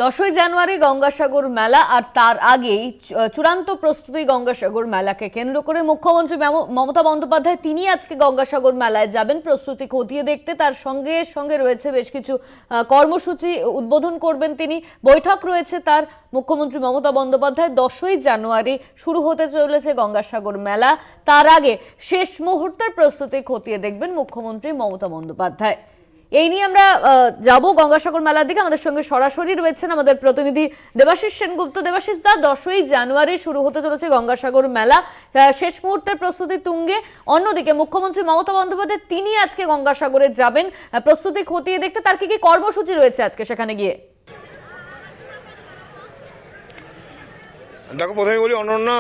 10ই জানুয়ারি গঙ্গাসাগর মেলা আর তার আগেই চূড়ান্ত প্রস্তুতি গঙ্গাসাগর মেলাকে কেন্দ্র করে মুখ্যমন্ত্রী মমতা বন্দ্যোপাধ্যায় তিনি আজকে গঙ্গাসাগর মেলায় যাবেন প্রস্তুতি খতিয়ে দেখতে। তার সঙ্গে সঙ্গে রয়েছে বেশ কিছু কর্মসূচি উদ্বোধন করবেন তিনি। বৈঠক রয়েছে তার মুখ্যমন্ত্রী মমতা বন্দ্যোপাধ্যায়। 10ই জানুয়ারি শুরু হতে চলেছে গঙ্গাসাগর মেলা, তার আগে শেষ মুহূর্তের প্রস্তুতি খতিয়ে দেখবেন মুখ্যমন্ত্রী মমতা বন্দ্যোপাধ্যায়। এই নিয়ে আমরা যাব গঙ্গাসাগর মেলার দিকে। আমাদের সঙ্গে সরাসরি রয়েছেন আমাদের প্রতিনিধি দেবাশিস সেনগুপ্ত। দেবাশিস দা, 10ই জানুয়ারি শুরু হতে চলেছে গঙ্গাসাগর মেলা, শেষ মুহূর্তের প্রস্তুতি তুঙ্গে। অন্যদিকে মুখ্যমন্ত্রী মমতা বন্দ্যোপাধ্যায় তিনি আজকে গঙ্গাসাগরে যাবেন প্রস্তুতি খতিয়ে দেখতে। তার কি কি কর্মসূচি রয়েছে আজকে সেখানে গিয়ে? দেখো, প্রথমে বলি অনন্যা,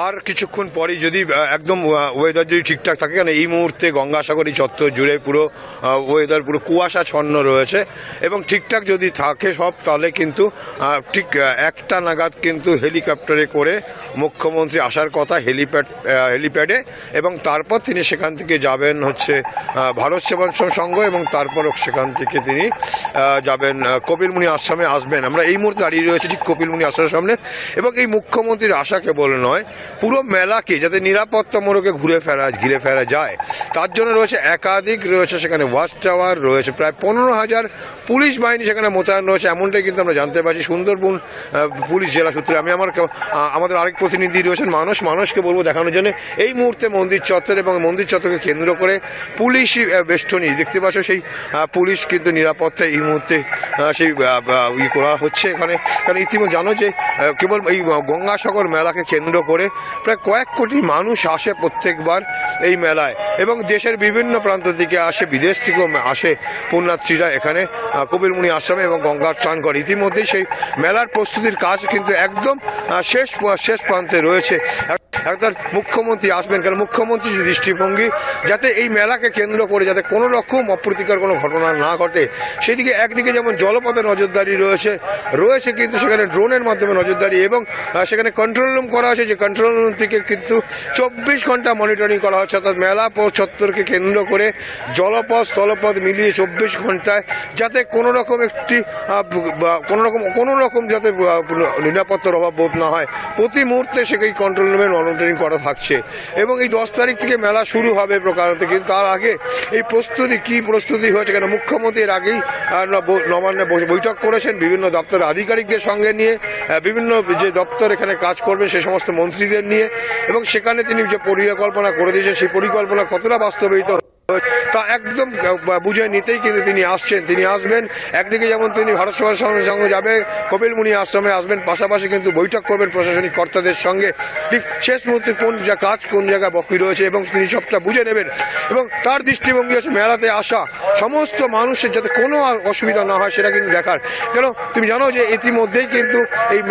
আর কিছুক্ষণ পরেই যদি একদম ওয়েদার যদি ঠিকঠাক থাকে, কারণ এই মুহূর্তে গঙ্গাসাগর এই চত্বর জুড়ে পুরো ওয়েদার পুরো কুয়াশাচ্ছন্ন রয়েছে এবং ঠিকঠাক যদি থাকে সব, তাহলে কিন্তু ঠিক 1টা নাগাদ কিন্তু হেলিকপ্টারে করে মুখ্যমন্ত্রী আসার কথা হেলিপ্যাডে, এবং তারপর তিনি সেখান থেকে যাবেন হচ্ছে ভারত সেবাশ্রম সংঘ, এবং তারপর সেখান থেকে তিনি যাবেন কপিলমুনি আশ্রমে আসবেন। আমরা এই মুহূর্তে দাঁড়িয়ে রয়েছি ঠিক কপিলমুনি আশ্রমের সামনে, এবং এই মুখ্যমন্ত্রীর আশা কেবল নয়, পুরো মেলাকে যাতে নিরাপত্তা মোড়কে ঘিরে ফেরা যায় তার জন্য একাধিক রয়েছে সেখানে ওয়াচ টাওয়ার রয়েছে, প্রায় 15,000 পুলিশ বাহিনী সেখানে মোতায়েন রয়েছে, এমনটাই কিন্তু আমরা জানতে পারছি সুন্দরবন পুলিশ জেলা সূত্রে। আমি আমাদের আরেক প্রতিনিধি রয়েছেন মানুষকে বলবো দেখানোর জন্য এই মুহূর্তে মন্দির চত্বর এবং মন্দির চত্বরকে কেন্দ্র করে পুলিশি বেষ্টনী দেখতে পাচ্ছ। সেই পুলিশ কিন্তু নিরাপত্তা এই মুহূর্তে সেই করা হচ্ছে এখানে, কারণ ইতিমধ্যে জানো যে কেবল এই গঙ্গাসাগর মেলাকে কেন্দ্র করে প্রায় কয়েক কোটি মানুষ আসে প্রত্যেকবার এই মেলায়, এবং দেশের বিভিন্ন প্রান্ত থেকে আসে, বিদেশ থেকেও আসে পুণ্যার্থীরা এখানে কপিলমুনি আশ্রমে এবং গঙ্গার স্নান করে। ইতিমধ্যেই সেই মেলার প্রস্তুতির কাজ কিন্তু একদম শেষ প্রান্তে রয়েছে। একদম মুখ্যমন্ত্রী আসবেন, কারণ মুখ্যমন্ত্রীর দৃষ্টিভঙ্গি যাতে এই মেলাকে কেন্দ্র করে যাতে কোনো রকম অপ্রীতিকর কোনো ঘটনা না ঘটে সেদিকে একদিকে যেমন জলপথে নজরদারি রয়েছে কিন্তু সেখানে ড্রোনের মাধ্যমে নজরদারি, এবং সেখানে কন্ট্রোল রুম করা হয়েছে, যে কন্ট্রোল রুম থেকে কিন্তু 24 ঘন্টা মনিটরিং করা হচ্ছে। অর্থাৎ মেলা চত্বরকে কেন্দ্র করে জলপথ স্থলপথ মিলিয়ে 24 ঘন্টায় যাতে কোনো রকম যাতে নিরাপত্তার অভাব বোধ না হয়, প্রতি মুহূর্তে সেই কন্ট্রোল রুমে মনিটরিং করা থাকছে। এবং এই 10 তারিখ থেকে মেলা শুরু হবে প্রকারত, কিন্তু তার আগে এই প্রস্তুতি হয়েছে, কেন মুখ্যমন্ত্রী এর আগেই নবান্নে বৈঠক করেছেন বিভিন্ন দপ্তরের আধিকারিকদের সঙ্গে নিয়ে, বিভিন্ন যে দপ্তর এখানে কাজ করবে সে সমস্ত মন্ত্রীদের নিয়ে, এবং সেখানে তিনি যে পরিকল্পনা করে দিয়েছেন সেই পরিকল্পনা কতটা বাস্তবায়িত তা একদম বুঝে নিতেই কিন্তু তিনি আসবেন। একদিকে যেমন তিনি ভারত সেবাশ্রমের সঙ্গে যাবে, কপিলমুনি আশ্রমে আসবেন, পাশাপাশি কিন্তু বৈঠক করবেন প্রশাসনিক কর্তাদের সঙ্গে, ঠিক শেষ মুহূর্তে কোন জায়গায় বাকি রয়েছে এবং তিনি সবটা বুঝে নেবেন। এবং তার দৃষ্টিভঙ্গি হচ্ছে মেলাতে আসা সমস্ত মানুষের যাতে কোনো অসুবিধা না হয় সেটা কিন্তু দেখার। কেন তুমি জানো যে ইতিমধ্যেই কিন্তু এই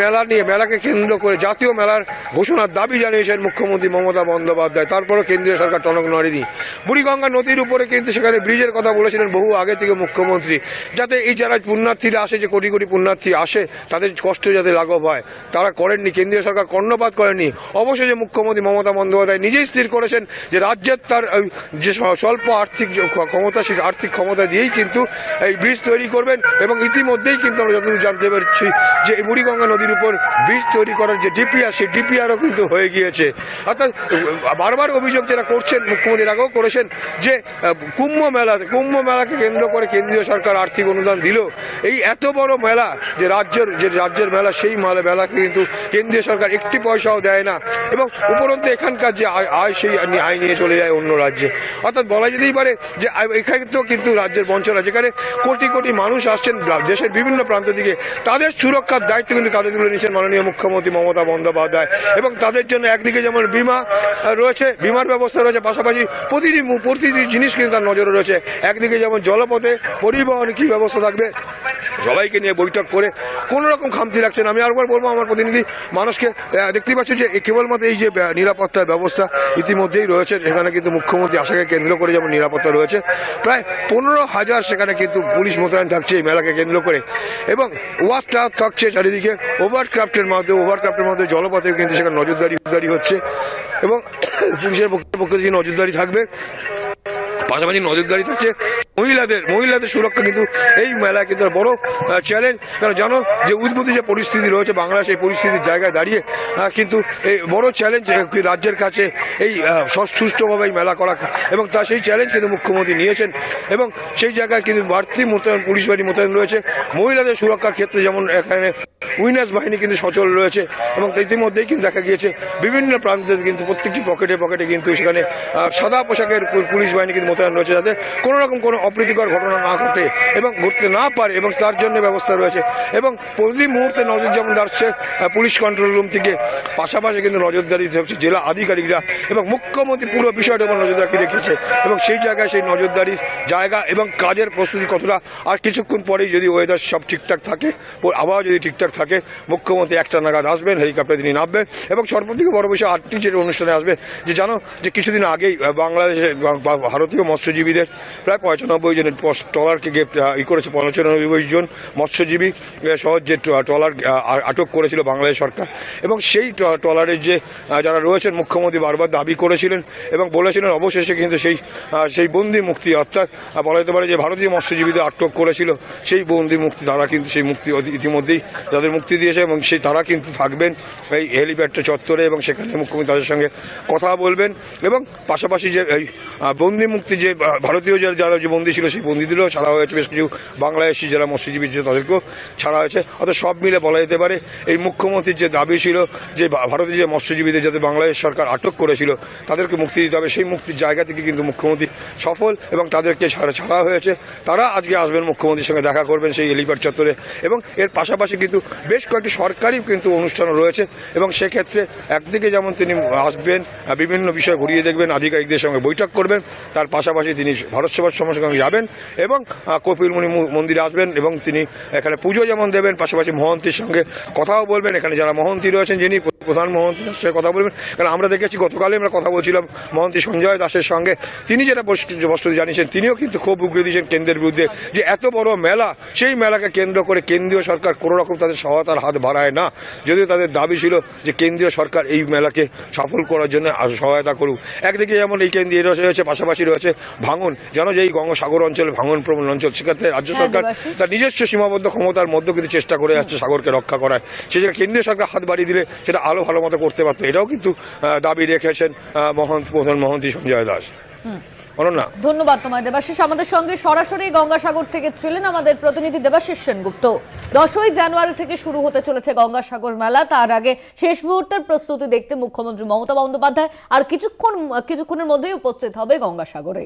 মেলাকে কেন্দ্র করে জাতীয় মেলার ঘোষণার দাবি জানিয়েছেন মুখ্যমন্ত্রী মমতা বন্দ্যোপাধ্যায়। তারপরেও কেন্দ্রীয় সরকার টনক নড়েনি। বুড়িগঙ্গা নদীর উপরে কিন্তু সেখানে ব্রিজের কথা বলেছিলেন বহু আগে থেকে মুখ্যমন্ত্রী, যাতে এই যারা পুণ্যার্থীরা আসে, যে কোটি কোটি পুণ্যার্থী আসে, তাদের কষ্ট যাতে লাঘব হয়, তারা করেননি, কেন্দ্রীয় সরকার কর্ণপাত করেনি। অবশেষে মুখ্যমন্ত্রী মমতা বন্দ্যোপাধ্যায় নিজেই স্থির করেছেন যে রাজ্যের তার যে স্বল্প আর্থিক ক্ষমতা, সেই আর্থিক ক্ষমতা দিয়েই কিন্তু এই ব্রিজ তৈরি করবেন। এবং ইতিমধ্যেই কিন্তু আমরা যতদূর জানতে পারছি যে এই বুড়িগঙ্গা নদীর উপর ব্রিজ তৈরি করার যে ডিপিআর, সেই ডিপিআরও কিন্তু হয়ে গিয়েছে। অর্থাৎ বারবার অভিযোগ যারা করছেন, মুখ্যমন্ত্রীর আগেও করেছেন, যে কুম্ভ মেলাকে কেন্দ্র করে কেন্দ্রীয় সরকার আর্থিক অনুদান দিল। এই এত বড় মেলা যে রাজ্যের মেলা, সেই মেলাকে কিন্তু কেন্দ্রীয় সরকার একটি পয়সাও দেয় না, এবং উপরন্তু এখানকার যে আয় সেই আয় নিয়ে চলে যায় অন্য রাজ্যে। অর্থাৎ বলা যেতেই পারে যে এখানে তো কিন্তু রাজ্যের বঞ্চনা, যেখানে কোটি কোটি মানুষ আসছেন দেশের বিভিন্ন প্রান্ত থেকে, তাদের সুরক্ষার দায়িত্ব কিন্তু কাঁধে তুলে নিয়েছেন মাননীয় মুখ্যমন্ত্রী মমতা বন্দ্যোপাধ্যায়। এবং তাদের জন্য একদিকে যেমন বিমার ব্যবস্থা রয়েছে, পাশাপাশি প্রতিটি জিনিস কিন্তু তার নজরে রয়েছে। একদিকে যেমন জলপথে পরিবহন কি ব্যবস্থা থাকবে, সবাইকে নিয়ে বৈঠক করে কোনো রকম খামতি রাখছেন। আমি আরেকবার বলবো আমার প্রতিনিধি মানুষকে, দেখতেই পাচ্ছি যে কেবলমাত্র এই যে নিরাপত্তার ব্যবস্থা ইতিমধ্যেই রয়েছে, সেখানে কিন্তু মুখ্যমন্ত্রী আশাকে কেন্দ্র করে যেমন নিরাপত্তা রয়েছে, প্রায় 15,000 সেখানে কিন্তু পুলিশ মোতায়েন থাকছে এই মেলাকে কেন্দ্র করে, এবং ওয়াচ টাওয়ার থাকছে চারিদিকে, ওভারক্রাফ্টের মধ্যে জলপথে কিন্তু সেখানে নজরদারি হচ্ছে, এবং পুলিশের পক্ষ থেকে নজরদারি থাকবে, পাশাপাশি নজরদারি থাকছে মহিলাদের সুরক্ষা কিন্তু এই মেলায় কিন্তু বড় চ্যালেঞ্জ। কারণ জানো যে উদ্ভূত যে পরিস্থিতি রয়েছে বাংলা, সেই পরিস্থিতির জায়গায় দাঁড়িয়ে কিন্তু এই বড় চ্যালেঞ্জ রাজ্যের কাছে এই সুষ্ঠুভাবে এই মেলা করা, এবং তা সেই চ্যালেঞ্জ কিন্তু মুখ্যমন্ত্রী নিয়েছেন। এবং সেই জায়গায় কিন্তু বাড়তি মোতায়েন পুলিশ বাহিনী মোতায়েন রয়েছে। মহিলাদের সুরক্ষার ক্ষেত্রে যেমন এখানে উইনার্স বাহিনী কিন্তু সচল রয়েছে, এবং ইতিমধ্যেই কিন্তু দেখা গিয়েছে বিভিন্ন প্রান্তে কিন্তু প্রত্যেকটি পকেটে কিন্তু সেখানে সাদা পোশাকের পুলিশ বাহিনী কিন্তু মোতায়েন রয়েছে, যাতে কোনো রকম কোনো অপ্রীতিকর ঘটনা না ঘটে এবং ঘটতে না পারে, এবং তার জন্য ব্যবস্থা রয়েছে। এবং প্রতি মুহূর্তে নজর যেমন দাঁড়ছে পুলিশ কন্ট্রোল রুম থেকে, পাশাপাশি কিন্তু নজরদারি হচ্ছে জেলা আধিকারিকরা, এবং মুখ্যমন্ত্রী পুরো বিষয়টার উপর নজরদারি রেখেছে। এবং সেই জায়গায় সেই নজরদারির জায়গা এবং কাজের প্রস্তুতি কতটা, আর কিছুক্ষণ পরেই যদি ওয়েদার সব ঠিকঠাক থাকে, আবহাওয়া যদি ঠিকঠাক থাকে, মুখ্যমন্ত্রী 1টা নাগাদ আসবেন, হেলিকপ্টারে তিনি নামবেন। এবং সর্বদিকে বড় বিষয় আরেকটি যে অনুষ্ঠানে আসবে, যে জানো যে কিছুদিন আগেই বাংলাদেশে ভারতীয় মৎস্যজীবীদের প্রায় 95 জনের ট্রলারকে করেছে, 95 জন মৎস্যজীবী সহ যে ট্রলার আটক করেছিল বাংলাদেশ সরকার। এবং সেই ট্রলারের যে যারা রয়েছেন, মুখ্যমন্ত্রী বারবার দাবি করেছিলেন এবং বলেছিলেন অবশেষে কিন্তু সেই বন্দি মুক্তি, অর্থাৎ বলা যেতে পারে যে ভারতীয় মৎস্যজীবীদের আটক করেছিল সেই বন্দি মুক্তি, তারা কিন্তু সেই মুক্তি ইতিমধ্যেই তাদের মুক্তি দিয়েছে। এবং তারা কিন্তু থাকবেন এই হেলিপ্যাড চত্বরে, এবং সেখানে মুখ্যমন্ত্রী তাদের সঙ্গে কথা বলবেন। এবং পাশাপাশি যে এই বন্দি মুক্তি, যে ভারতীয় যারা যে বন্দি ছিল, সেই বন্দিদেরও ছাড়া হয়েছে, বেশ কিছু বাংলাদেশি যারা মৎস্যজীবী ছিল তাদেরকেও ছাড়া হয়েছে। অর্থাৎ সব মিলে বলা যেতে পারে এই মুখ্যমন্ত্রীর যে দাবি ছিল যে ভারতীয় যে মৎস্যজীবীদের যাতে বাংলাদেশ সরকার আটক করেছিল তাদেরকে মুক্তি দিতে হবে, সেই মুক্তির জায়গা থেকে কিন্তু মুখ্যমন্ত্রী সফল, এবং তাদেরকে ছাড়া হয়েছে। তারা আজকে আসবেন, মুখ্যমন্ত্রীর সঙ্গে দেখা করবেন সেই হেলিপ্যাড চত্বরে। এবং এর পাশাপাশি কিন্তু বেশ কয়েকটি সরকারি কিন্তু অনুষ্ঠান রয়েছে, এবং সেক্ষেত্রে একদিকে যেমন তিনি আসবেন, বিভিন্ন বিষয় ঘুরিয়ে দেখবেন, আধিকারিকদের সঙ্গে বৈঠক করবেন, তার পাশাপাশি তিনি ভারত সেবার সঙ্গে যাবেন এবং কপিলমুনি মন্দিরে আসবেন, এবং তিনি এখানে পুজো যেমন দেবেন, পাশাপাশি মহন্তীর সঙ্গে কথাও বলবেন। এখানে যারা মহন্তী রয়েছেন, যিনি প্রধান মহন্তী, তার সঙ্গে কথা বলবেন। কারণ আমরা দেখেছি গতকালে আমরা কথা বলছিলাম মহন্তী সঞ্জয় দাসের সঙ্গে, তিনি যেটা বক্তব্য জানিয়েছেন, তিনিও কিন্তু খুব উগরে দিয়েছেন কেন্দ্রের বিরুদ্ধে, যে এত বড় মেলা, সেই মেলাকে কেন্দ্র করে কেন্দ্রীয় সরকার কোনো রকম তাদের সহায়তার হাত বাড়ায় না, যদিও তাদের দাবি ছিল যে কেন্দ্রীয় সরকার এই মেলাকে সফল করার জন্য সহায়তা করুক। একদিকে যেমন এই কেন্দ্রীয় রয়েছে, পাশাপাশি রয়েছে ভাঙন, জানো যে এই গঙ্গাসাগর অঞ্চল ভাঙন প্রবণ অঞ্চল, সেক্ষেত্রে রাজ্য সরকার তার নিজস্ব সীমাবদ্ধ ক্ষমতার মধ্যে কিন্তু চেষ্টা করে যাচ্ছে সাগরকে রক্ষা করার। সেই জায়গায় কেন্দ্রীয় সরকার হাত বাড়িয়ে দিলে সেটা আরও ভালো মতো করতে পারত, এটাও কিন্তু দাবি রেখেছেন প্রধান মহন্তী সঞ্জয় দাস। অনন্যা, ধন্যবাদ তোমায় দেবাশিস। আমাদের সঙ্গে সরাসরি গঙ্গাসাগর থেকে ছিলেন আমাদের প্রতিনিধি দেবাশিস সেনগুপ্ত। 10ই জানুয়ারি থেকে শুরু হতে চলেছে গঙ্গাসাগর মেলা। তার আগে শেষ মুহূর্তের প্রস্তুতি দেখতে মুখ্যমন্ত্রী মমতা বন্দ্যোপাধ্যায় আর কিছুক্ষণের মধ্যেই উপস্থিত হবে গঙ্গাসাগরে।